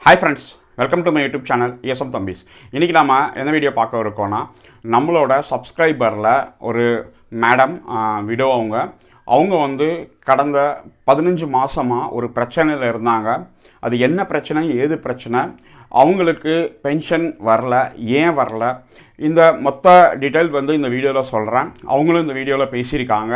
Hi friends, welcome to my YouTube channel ESM தம்பிஸ். இன்றைக்கி நம்ம என்ன வீடியோ பார்க்க இருக்கோன்னா, நம்மளோட சப்ஸ்கிரைபரில் ஒரு மேடம் விடோ அவங்க வந்து கடந்த 15 மாதமாக ஒரு பிரச்சனையில் இருந்தாங்க. அது என்ன பிரச்சனை, ஏது பிரச்சனை, அவங்களுக்கு பென்ஷன் வரல, ஏன் வரல, இந்த மொத்த டீட்டெயில் வந்து இந்த வீடியோவில் சொல்கிறேன். அவங்களும் இந்த வீடியோவில் பேசியிருக்காங்க.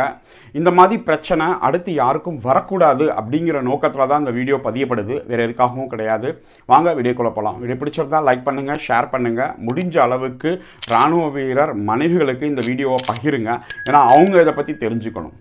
இந்த மாதிரி பிரச்சனை அடுத்து யாருக்கும் வரக்கூடாது அப்படிங்கிற நோக்கத்தில் தான் இந்த வீடியோ பதியப்படுது, வேறு எதுக்காகவும் கிடையாது. வாங்க வீடியோக்குள்ளே போகலாம். வீடியோ பிடிச்சிருந்தா லைக் பண்ணுங்கள், ஷேர் பண்ணுங்கள். முடிஞ்ச அளவுக்கு இராணுவ வீரர் மனைவிகளுக்கு இந்த வீடியோவை பகிருங்க, ஏன்னா அவங்க இதை பற்றி தெரிஞ்சுக்கணும்.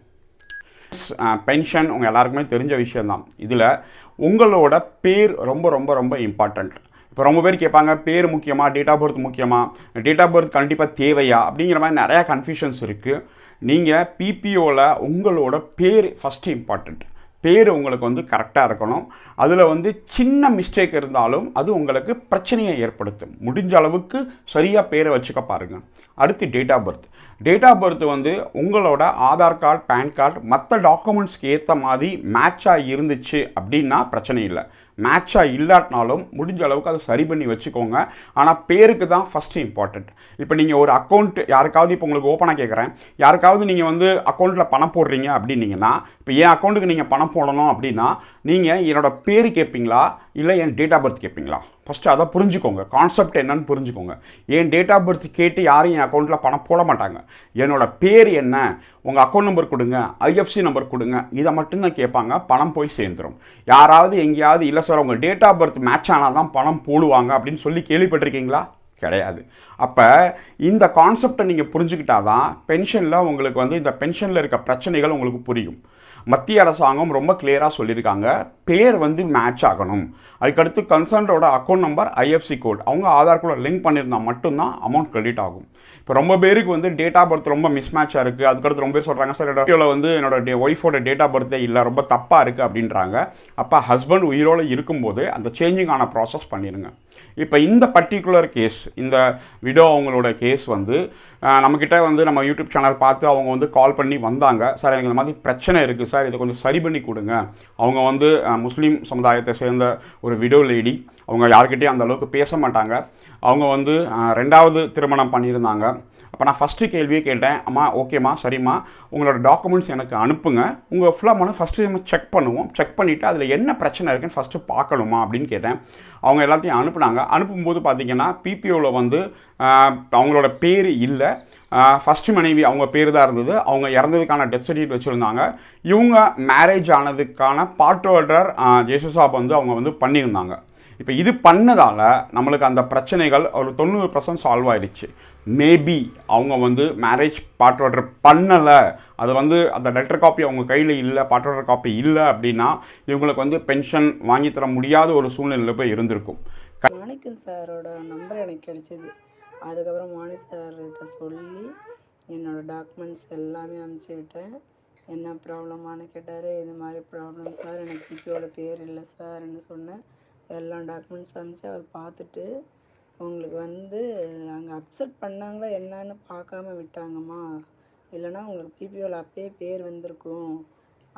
பென்ஷன் உங்கள் எல்லாருக்குமே தெரிஞ்ச விஷயந்தான். இதில் உங்களோட பேர் ரொம்ப ரொம்ப ரொம்ப இம்பார்ட்டண்ட். இப்போ ரொம்ப பேர் கேட்பாங்க, பேர் முக்கியமாக, டேட் ஆஃப் பர்த் முக்கியமாக, டேட் ஆஃப் பர்த் கண்டிப்பாக தேவையா அப்படிங்கிற மாதிரி நிறையா கன்ஃபியூஷன்ஸ் இருக்குது. நீங்கள் பிபிஓவில் உங்களோட பேர் ஃபஸ்ட்டு இம்பார்ட்டண்ட். பேர் உங்களுக்கு வந்து கரெக்டாக இருக்கணும். அதில் வந்து சின்ன மிஸ்டேக் இருந்தாலும் அது உங்களுக்கு பிரச்சனையை ஏற்படுத்தும். முடிஞ்ச அளவுக்கு சரியாக பேரை வச்சுக்க பாருங்கள். அடுத்து date of birth. Date of birth வந்து உங்களோட ஆதார் கார்டு, பேன் கார்டு, மற்ற டாக்குமெண்ட்ஸ்க்கு ஏற்ற மாதிரி மேட்சாக இருந்துச்சு அப்படின்னா பிரச்சனை இல்லை. மேட்சாக இல்லாட்டினாலும் முடிஞ்ச அளவுக்கு அதை சரி பண்ணி வச்சுக்கோங்க. ஆனால் பேருக்கு தான் ஃபஸ்ட்டு இம்பார்ட்டண்ட். இப்போ நீங்கள் ஒரு அக்கௌண்ட் யாருக்காவது, இப்போ உங்களுக்கு ஓப்பனாக கேட்குறேன், யாருக்காவது நீங்கள் வந்து அக்கௌண்ட்டில் பணம் போடுறீங்க அப்படின்னீங்கன்னா, இப்போ என் அக்கௌண்ட்டுக்கு நீங்கள் பணம் போடணும் அப்படின்னா நீங்கள் என்னோட பேர் கேட்பீங்களா, இல்லை என் டேட் ஆஃப் பர்த் கேட்பீங்களா? ஃபஸ்ட்டு அதை புரிஞ்சுக்கோங்க, கான்செப்ட் என்னன்னு புரிஞ்சுக்கோங்க. என் டேட் ஆஃப் பர்த் கேட்டு யாரும் என் அக்கௌண்ட்டில் பணம் போட மாட்டாங்க. என்னோடய பேர் என்ன, உங்கள் அக்கௌண்ட் நம்பர் கொடுங்க, IFSC நம்பர் கொடுங்க, இதை மட்டும்தான் கேட்பாங்க. பணம் போய் சேர்ந்துடும். யாராவது எங்கேயாவது இல்லை சார் உங்கள் டேட் ஆஃப் பர்த் மேட்ச் ஆனால் தான் பணம் போடுவாங்க அப்படின்னு சொல்லி கேள்விப்பட்டிருக்கீங்களா? கிடையாது. அப்போ இந்த கான்செப்டை நீங்கள் புரிஞ்சுக்கிட்டால் தான் பென்ஷனில் உங்களுக்கு வந்து இந்த பென்ஷனில் இருக்க பிரச்சனைகள் உங்களுக்கு புரியும். மத்திய அரசாங்கம் ரொம்ப கிளியராக சொல்லியிருக்காங்க, பேர் வந்து மேட்ச் ஆகணும். அதுக்கடுத்து கன்சர்னோட அக்கௌண்ட் நம்பர், IFSC கோட் அவங்க ஆதார் கூட லிங்க் பண்ணியிருந்தால் மட்டும்தான் அமௌண்ட் கிரெடிட் ஆகும். இப்போ ரொம்ப பேருக்கு வந்து டேட் ஆஃப் பர்த் ரொம்ப மிஸ்மேட்சாக இருக்குது. அதுக்கடுத்து ரொம்ப பேர் சொல்கிறாங்க, சார் என்னோட வந்து என்னோட ஒய்ஃபோட டேட் ஆஃப் பர்த்தே இல்லை, ரொம்ப தப்பாக இருக்குது அப்படின்றாங்க. அப்போ ஹஸ்பண்ட் உயிரோடு இருக்கும்போது அந்த சேஞ்சிங்கான ப்ராசஸ் பண்ணிடுங்க. இப்போ இந்த பர்டிகுலர் கேஸ், இந்த விடோ அவங்களோட கேஸ் வந்து நம்மக்கிட்ட வந்து நம்ம யூடியூப் சேனல் பார்த்து அவங்க வந்து கால் பண்ணி வந்தாங்க. சார் எனக்கு இந்த மாதிரி பிரச்சனை இருக்குது சார், இதை கொஞ்சம் சரி பண்ணி கொடுங்க. அவங்க வந்து முஸ்லீம் சமுதாயத்தை சேர்ந்த ஒரு விடோ லேடி. அவங்க யார்கிட்டையும் அந்த அளவுக்கு பேச மாட்டாங்க. அவங்க வந்து 2வது திருமணம் பண்ணியிருந்தாங்க. அப்போ நான் ஃபஸ்ட்டு கேள்வியே கேட்டேன், அம்மா ஓகேம்மா, சரிம்மா, உங்களோட டாக்குமெண்ட்ஸ் எனக்கு அனுப்புங்க, உங்கள் ஃபுல்லாக ஃபஸ்ட்டு நம்ம செக் பண்ணுவோம், செக் பண்ணிவிட்டு அதில் என்ன பிரச்சனை இருக்குன்னு ஃபஸ்ட்டு பார்க்கணுமா அப்படின்னு கேட்டேன். அவங்க எல்லாத்தையும் அனுப்புனாங்க. அனுப்பும்போது பார்த்திங்கன்னா பிபிஓவில் வந்து அவங்களோட பேர் இல்லை, ஃபஸ்ட்டு மனைவி அவங்க பேர் தான் இருந்தது. அவங்க இறந்ததுக்கான டெத் சர்டிஃபிகேட் வச்சுருந்தாங்க. இவங்க மேரேஜ் ஆனதுக்கான பார்ட் ஆர்டர் ஜேசுசாப் வந்து அவங்க வந்து பண்ணியிருந்தாங்க. இப்போ இது பண்ணதால் நம்மளுக்கு அந்த பிரச்சனைகள் ஒரு 90% சால்வ் ஆகிடுச்சு. மேபி அவங்க வந்து மேரேஜ் பார்ட் ஆர்டர் பண்ணலை, அது வந்து அந்த லெட்டர் காப்பி அவங்க கையில் இல்லை, பார்ட் ஆர்டர் காப்பி இல்லை அப்படின்னா இவங்களுக்கு வந்து பென்ஷன் வாங்கி தர முடியாத ஒரு சூழ்நிலையில் போய் இருந்திருக்கும். மாணிக்கம் சாரோட நம்பர் எனக்கு கிடைச்சிது. அதுக்கப்புறம் மாணி சார்கிட்ட சொல்லி என்னோடய டாக்குமெண்ட்ஸ் எல்லாமே அனுப்பிச்சிக்கிட்டேன். என்ன ப்ராப்ளமானு கேட்டார். இது மாதிரி ப்ராப்ளம் சார், எனக்கு பிபிஓவில் பேர் இல்லை சார்ன்னு சொன்னேன். எல்லா டாக்குமெண்ட்ஸ் அனுப்பிச்சு அவர் பார்த்துட்டு, உங்களுக்கு வந்து அங்கே அப்செட் பண்ணாங்களா என்னன்னு பார்க்காம விட்டாங்கம்மா, இல்லைனா உங்களுக்கு பிபிஓவில் அப்பயே பேர் வந்திருக்கும்,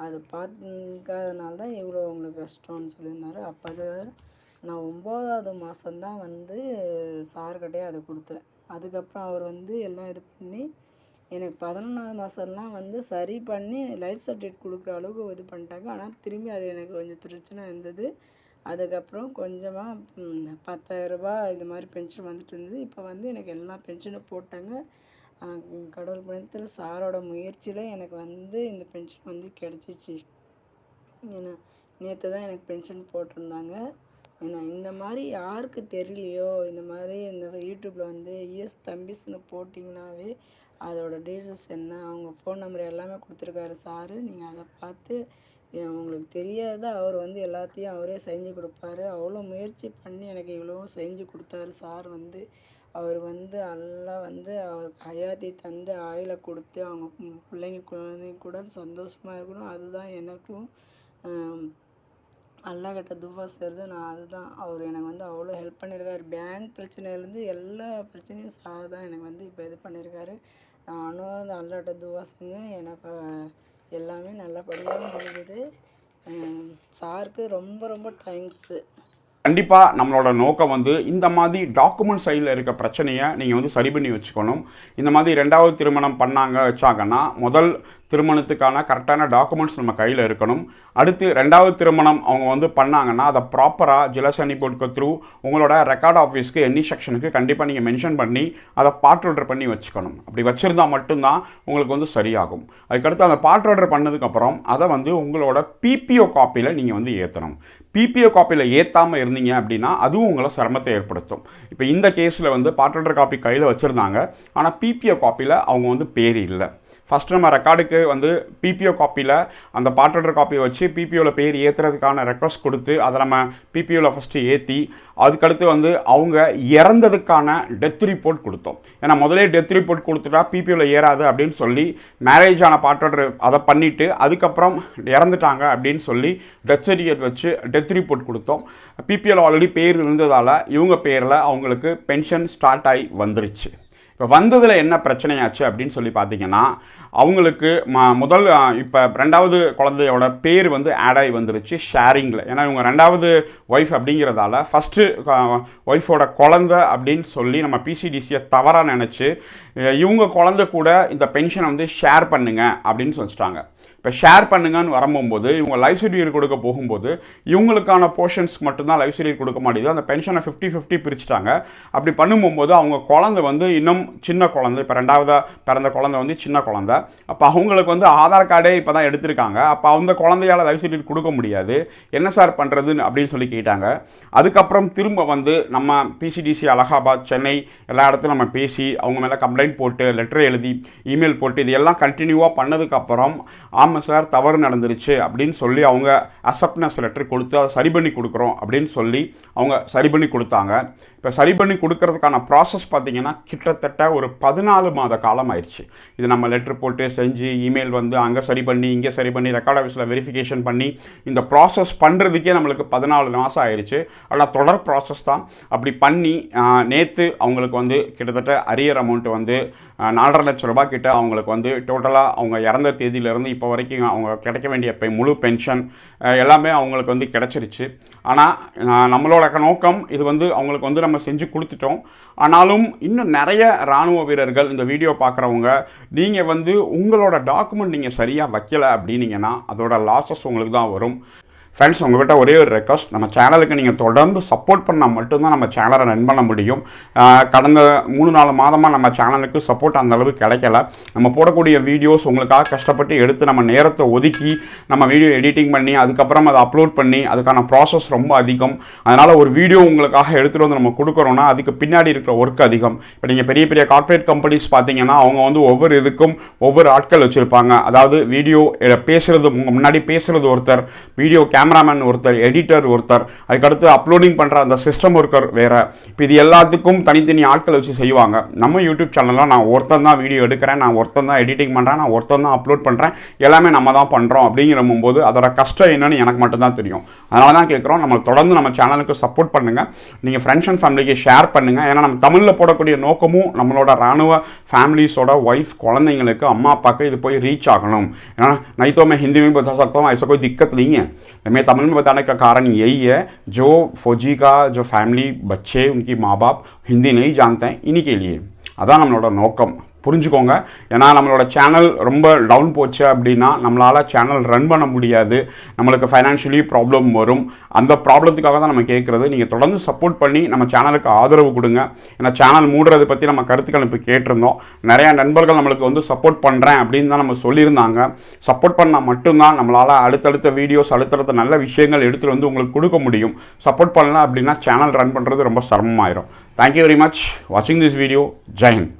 அதை பார்க்காதனால தான் இவ்வளோ உங்களுக்கு கஷ்டம்னு சொல்லியிருந்தாரு. அப்போ நான் 9வது மாதம்தான் வந்து சார்கிட்டே அதை கொடுத்தேன். அதுக்கப்புறம் அவர் வந்து எல்லாம் இது பண்ணி எனக்கு 11வது மாதம்லாம் வந்து சரி பண்ணி லைஃப் சர்டிஃபிகேட் கொடுக்குற அளவுக்கு இது பண்ணிட்டாங்க. ஆனால் திரும்பி அது எனக்கு கொஞ்சம் பிரச்சனை இருந்தது. அதுக்கப்புறம் கொஞ்சமாக 10,000 ரூபாய் இது மாதிரி பென்ஷன் வந்துட்டு இருந்தது. இப்போ வந்து எனக்கு எல்லா பென்ஷனும் போட்டாங்க. கடவுள் புண்ணியத்தில் சாரோட முயற்சியில் எனக்கு வந்து இந்த பென்ஷன் வந்து கிடச்சிச்சு. ஏன்னா நேற்று தான் எனக்கு பென்ஷன் போட்டிருந்தாங்க. ஏன்னா இந்த மாதிரி யாருக்கு தெரியலையோ, இந்த மாதிரி இந்த யூடியூப்பில் வந்து தம்பிஸ்னு போட்டிங்கனாவே அதோட டீட்டெயில்ஸ் என்ன, அவங்க ஃபோன் நம்பர் எல்லாமே கொடுத்துருக்காரு சாரு. நீங்கள் அதை பார்த்து உங்களுக்கு தெரியாத அவர் வந்து எல்லாத்தையும் அவரே செஞ்சு கொடுப்பாரு. அவ்வளோ முயற்சி பண்ணி எனக்கு இவ்வளோவும் செஞ்சு கொடுத்தாரு சார். வந்து அவர் வந்து எல்லாம் வந்து அவருக்கு ஹயாத்தி தந்து ஆயிலை கொடுத்து அவங்க குழந்தைங்க கூட சந்தோஷமாக இருக்கணும். அதுதான் எனக்கும் அல்லா கிட்ட துவா செய்கிறது. நான் அதுதான், அவர் எனக்கு வந்து அவ்வளோ ஹெல்ப் பண்ணியிருக்காரு. பேங்க் பிரச்சனையிலேருந்து எல்லா பிரச்சனையும் சார் தான் எனக்கு வந்து இப்போ இது பண்ணியிருக்காரு. நானும் அந்த அல்லாட்ட துவா செஞ்சேன். எனக்கு எல்லாமே நல்லபடியாக முடிஞ்சுது. சாருக்கு ரொம்ப ரொம்ப தேங்க்ஸு. கண்டிப்பாக நம்மளோட நோக்கம் வந்து இந்த மாதிரி டாக்குமெண்ட் சைடில் இருக்க பிரச்சனையை நீங்கள் வந்து சரி பண்ணி வச்சுக்கணும். இந்த மாதிரி 2வது திருமணம் வச்சாங்கன்னா முதல் திருமணத்துக்கான கரெக்டான டாக்குமெண்ட்ஸ் நம்ம கையில் இருக்கணும். அடுத்து 2வது திருமணம் அவங்க வந்து பண்ணாங்கன்னா அதை ப்ராப்பராக ஜிலசனி போர்டுக்கு த்ரூ உங்களோட ரெக்கார்ட் ஆஃபீஸ்க்கு எண்ணி செக்ஷனுக்கு கண்டிப்பாக நீங்கள் மென்ஷன் பண்ணி அதை பார்ட் ஆர்டர் பண்ணி வச்சுக்கணும். அப்படி வச்சுருந்தா மட்டும்தான் உங்களுக்கு வந்து சரியாகும். அதுக்கடுத்து அந்த பார்ட் ஆர்டர் பண்ணதுக்கப்புறம் அதை வந்து உங்களோட பிபிஓ காப்பியில் நீங்கள் வந்து ஏற்றணும். பிபிஓ காப்பியில் ஏற்றாமல் இருந்தீங்க அப்படின்னா அதுவும் உங்களை சிரமத்தை ஏற்படுத்தும். இப்போ இந்த கேஸில் வந்து பார்ட் ஆர்டர் காப்பி கையில் வச்சுருந்தாங்க, ஆனால் பிபிஓ காப்பியில் அவங்க வந்து பேர் இல்லை. ஃபஸ்ட்டு நம்ம ரெக்கார்டுக்கு வந்து பிபிஓ காப்பியில் அந்த பார்ட் ஆர்டர் காப்பியை வச்சு பிபிஓவில் பேர் ஏற்றுறதுக்கான ரெக்வஸ்ட் கொடுத்து அதை நம்ம பிபிஓவில் ஃபஸ்ட்டு ஏற்றி அதுக்கடுத்து வந்து அவங்க இறந்ததுக்கான டெத் ரிப்போர்ட் கொடுத்தோம். ஏன்னா முதலே டெத் ரிப்போர்ட் கொடுத்துட்டா பிபிஓவில் ஏறாது அப்படின்னு சொல்லி மேரேஜ் ஆன பார்ட் ஆர்டர் அதை பண்ணிவிட்டு அதுக்கப்புறம் இறந்துட்டாங்க அப்படின்னு சொல்லி டெத் சர்டிஃபிகேட் வச்சு டெத் ரிப்போர்ட் கொடுத்தோம். பிபிஓவில் ஆல்ரெடி பேர் இருந்ததால் இவங்க பேரில் அவங்களுக்கு பென்ஷன் ஸ்டார்ட் ஆகி வந்துருச்சு. இப்போ வந்ததில் என்ன பிரச்சனையாச்சு அப்படின்னு சொல்லி பார்த்தீங்கன்னா அவங்களுக்கு முதல் இப்போ 2வது குழந்தையோட பேர் வந்து ஆட் ஆகி வந்துருச்சு ஷேரிங்கில். ஏன்னா இவங்க 2வது ஒய்ஃப் அப்படிங்கிறதால ஃபஸ்ட்டு ஒய்ஃபோட குழந்தை அப்படின்னு சொல்லி நம்ம பிசிடிசியை தவறாக நினச்சி இவங்க குழந்தை கூட இந்த பென்ஷனை வந்து ஷேர் பண்ணுங்க அப்படின்னு சொல்லிட்டாங்க. இப்போ ஷேர் பண்ணுங்கன்னு வரும்போது இவங்க லைஃப் சர்டிஃபிகேட் கொடுக்க போகும்போது இவங்களுக்கான போர்ஷன்ஸ்க்கு மட்டும்தான் லைஃப் சர்டிஃபிகேட் கொடுக்க மாட்டேங்குது. அந்த பென்ஷனை 50-50 பிரிச்சுட்டாங்க. அப்படி பண்ணும்போது அவங்க குழந்தை வந்து இன்னும் சின்ன குழந்தை, இப்போ 2வது பிறந்த குழந்தை வந்து சின்ன குழந்தை. அப்போ அவங்களுக்கு வந்து ஆதார் கார்டே இப்போ தான் எடுத்திருக்காங்க. அப்போ அந்த குழந்தையால் லைஃப் சர்டிஃபிகேட் கொடுக்க முடியாது. என்ன சார் பண்ணுறதுன்னு அப்படின்னு சொல்லி கேட்டாங்க. அதுக்கப்புறம் திரும்ப வந்து நம்ம பிசிடிசி அலகாபாத், சென்னை எல்லா இடத்துலையும் நம்ம பேசி அவங்க மேலே கம்ப்ளைண்ட் போட்டு லெட்டர் எழுதி இமெயில் போட்டு இது எல்லாம் கண்டினியூவாக பண்ணதுக்கப்புறம் ஆமாம் சார் தவறு நடந்துருச்சு அப்படின்னு சொல்லி அவங்க அக்செப்டன்ஸ் லெட்டர் கொடுத்து அதை சரி பண்ணி கொடுக்குறோம் அப்படின்னு சொல்லி அவங்க சரி பண்ணி கொடுத்தாங்க. இப்போ சரி பண்ணி கொடுக்கறதுக்கான ப்ராசஸ் பார்த்திங்கன்னா கிட்டத்தட்ட ஒரு 14 மாத காலம் ஆயிடுச்சு. இது நம்ம லெட்டர் போட்டு செஞ்சு இமெயில் வந்து அங்கே சரி பண்ணி இங்கே சரி பண்ணி ரெக்கார்ட் ஆஃபீஸில் வெரிஃபிகேஷன் பண்ணி இந்த ப்ராசஸ் பண்ணுறதுக்கே நம்மளுக்கு 14 மாதம் ஆயிடுச்சு. ஆனால் தொடர் ப்ராசஸ் தான். அப்படி பண்ணி நேற்று அவங்களுக்கு வந்து கிட்டத்தட்ட அரியர் அமௌண்ட்டு வந்து 4.5 லட்சம் ரூபாய் கிட்ட அவங்களுக்கு வந்து டோட்டலாக அவங்க இறந்த தேதியிலேருந்து இப்போ வரைக்கும் அவங்க கிடைக்க வேண்டிய முழு பென்ஷன் எல்லாமே அவங்களுக்கு வந்து கிடச்சிருச்சு. ஆனால் நம்மளோட நோக்கம் இது வந்து அவங்களுக்கு வந்து நம்ம செஞ்சு கொடுத்துட்டோம். ஆனாலும் இன்னும் நிறைய இராணுவ வீரர்கள் இந்த வீடியோ பார்க்குறவங்க நீங்கள் வந்து உங்களோட டாக்குமெண்ட் நீங்கள் சரியாக வைக்கலை அப்படின்னீங்கன்னா அதோட லாஸஸ் உங்களுக்கு தான் வரும். ஃப்ரெண்ட்ஸ், உங்கள்கிட்ட ஒரே ஒரு ரெக்வஸ்ட், நம்ம சேனலுக்கு நீங்கள் தொடர்ந்து சப்போர்ட் பண்ணால் மட்டும்தான் நம்ம சேனலை ரன் பண்ண முடியும். கடந்த 3-4 மாதமாக நம்ம சேனலுக்கு சப்போர்ட் அந்த அளவுக்கு கிடைக்கல. நம்ம போடக்கூடிய வீடியோஸ் உங்களுக்காக கஷ்டப்பட்டு எடுத்து நம்ம நேரத்தை ஒதுக்கி நம்ம வீடியோ எடிட்டிங் பண்ணி அதுக்கப்புறம் அதை அப்லோட் பண்ணி அதுக்கான ப்ராசஸ் ரொம்ப அதிகம். அதனால் ஒரு வீடியோ உங்களுக்காக எடுத்துகிட்டு வந்து நம்ம கொடுக்குறோன்னா அதுக்கு பின்னாடி இருக்கிற ஒர்க் அதிகம். இப்போ நீங்கள் பெரிய பெரிய கார்ப்பரேட் கம்பெனிஸ் பார்த்தீங்கன்னா அவங்க வந்து ஒவ்வொரு இதுக்கும் ஒவ்வொரு ஆட்கள் வச்சுருப்பாங்க. அதாவது வீடியோ பேசுகிறது முன்னாடி பேசுகிறது ஒருத்தர், வீடியோ கேமராமேன் ஒருத்தர், எடிட்டர் ஒருத்தர், அதுக்கடுத்து அப்லோடிங் பண்ணுற அந்த சிஸ்டம் ஒர்க்கர் வேறு. இப்போ இது எல்லாத்துக்கும் தனித்தனி ஆட்கள் வச்சு செய்வாங்க. நம்ம யூடியூப் சேனலில் நான் ஒருத்தன் தான் வீடியோ எடுக்கிறேன், நான் ஒருத்தன் தான் எடிட்டிங் பண்ணுறேன், நான் ஒருத்தன் தான் அப்லோட் பண்ணுறேன், எல்லாமே நம்ம தான் பண்ணுறோம். அப்படிங்கிறம்போது அதோட கஷ்டம் என்னன்னு எனக்கு மட்டும்தான் தெரியும். அதனால தான் கேட்குறோம், நம்ம தொடர்ந்து நம்ம சேனலுக்கு சப்போர்ட் பண்ணுங்கள். நீங்கள் ஃப்ரெண்ட்ஸ் அண்ட் ஃபேமிலிக்கு ஷேர் பண்ணுங்கள். ஏன்னா நம்ம தமிழில் போடக்கூடிய நோக்கமும் நம்மளோட இராணுவ ஃபேமிலிஸோட ஒய்ஃப் குழந்தைங்களுக்கு அம்மா அப்பாவுக்கு இது போய் ரீச் ஆகணும். ஏன்னா नहीं तो मैं हिंदी में बता सकता हूँ, ऐसा कोई दिक्कत नहीं है. मैं तमिल में बताने का कारण यही है, जो फौजी का जो फैमिली बच्चे उनकी माँ बाप हिंदी नहीं जानते हैं, इन्हीं के लिए அதான் நம்மளோட நோக்கம். புரிஞ்சுக்கோங்க. ஏன்னா நம்மளோட சேனல் ரொம்ப டவுன் போச்சு அப்படின்னா நம்மளால் சேனல் ரன் பண்ண முடியாது, நம்மளுக்கு ஃபைனான்ஷியலி ப்ராப்ளம் வரும். அந்த ப்ராப்ளத்துக்காக தான் நம்ம கேட்குறது. நீங்கள் தொடர்ந்து சப்போர்ட் பண்ணி நம்ம சேனலுக்கு ஆதரவு கொடுங்க. ஏன்னா சேனல் மூடுறதை பற்றி நம்ம கருத்துக்கள் இப்போ கேட்டிருந்தோம். நிறையா நண்பர்கள் நம்மளுக்கு வந்து சப்போர்ட் பண்ணுறேன் அப்படின்னு தான் நம்ம சொல்லியிருந்தாங்க. சப்போர்ட் பண்ணால் மட்டும்தான் நம்மளால் அடுத்தடுத்த வீடியோஸ் அடுத்தடுத்த நல்ல விஷயங்கள் எடுத்துகிட்டு வந்து உங்களுக்கு கொடுக்க முடியும். சப்போர்ட் பண்ணலாம் அப்படின்னா சேனல் ரன் பண்ணுறது ரொம்ப சிரமமாயிரும். தேங்க்யூ வெரி மச் வாட்சிங் திஸ் வீடியோ. ஜெய் ஹிந்த்.